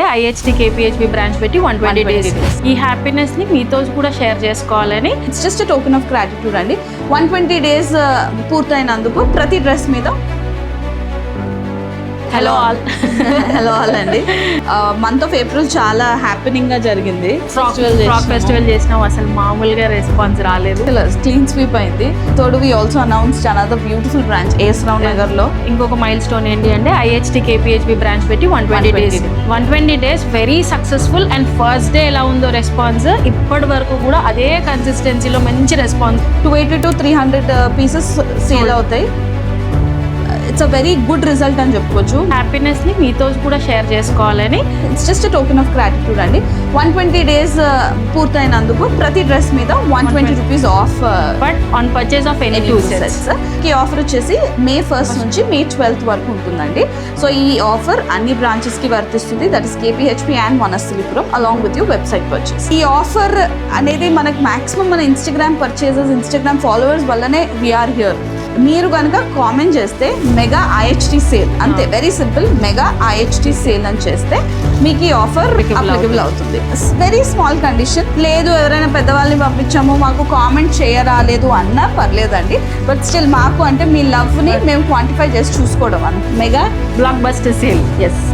IHT KPHB branch పెట్టి 120 days ఈ happiness ని మీతో కూడా షేర్ చేసుకోవాలని it's just token of gratitude అండి. 120 days పూర్తయినందుకు ప్రతి డ్రెస్ మీద హలో ఆల్ హలో ఆల్ అండి. మంత్ ఆఫ్ ఏప్రిల్ చాలా హ్యాపెనింగ్ గా జరిగింది. ఫ్రాక్ ఫెస్టివల్ చేసినాం, అసలు మామూలుగా రెస్పాన్స్ రాలేదు. క్లీన్ స్వీప్ అయింది. Today we also announced another beautiful branch AS Rao Nagar లో. ఇంకొక మైల్ స్టోన్ ఏంటి అంటే IHT KPHB బ్రాంచ్ పెట్టి 120 days very successful. And first day ఎలా ఉందో రెస్పాన్స్, ఇప్పటి వరకు కూడా అదే కన్సిస్టెన్సీలో మంచి రెస్పాన్స్. 280 to 300 pieces సేల్ అవుతాయి. It's a very good result అని చెప్పుకోవచ్చు. హ్యాపీనెస్ ని మీతో కూడా షేర్ చేసుకోవాలని it's just token of gratitude అండి. 120 days పూర్తయినందుకు ప్రతి డ్రెస్ మీద 120 rupees of, but on purchase of any 2 sets. ఈ ఆఫర్ వచ్చేసి May 1st నుంచి May 12th వరకు ఉంటుందండి. సో ఈ ఆఫర్ అన్ని బ్రాంచెస్ కి వర్తిస్తుంది. That is KPHB and Vanasthalipuram along with your website purchase. ఈ ఆఫర్ అనేది మనకి మాక్సిమం మన ఇన్స్టాగ్రామ్ పర్చేసెస్, ఇన్స్టాగ్రామ్ ఫాలోవర్స్ వల్లనే వీఆర్ హియర్. మీరు కనుక కామెంట్ చేస్తే మెగా IHT సేల్, అంతే, very simple, mega IHT sale అని చేస్తే మీకు ఈ ఆఫర్ అప్లికబుల్ అవుతుంది. Very small condition. లేదు ఎవరైనా పెద్దవాళ్ళని పంపించాము మాకు కామెంట్ చేయరాలేదు అన్నా పర్లేదండి. బట్ స్టిల్ మాకు అంటే మీ లవ్ని మేము క్వాంటిఫై చేసి చూసుకోవడం mega blockbuster sale. Yes.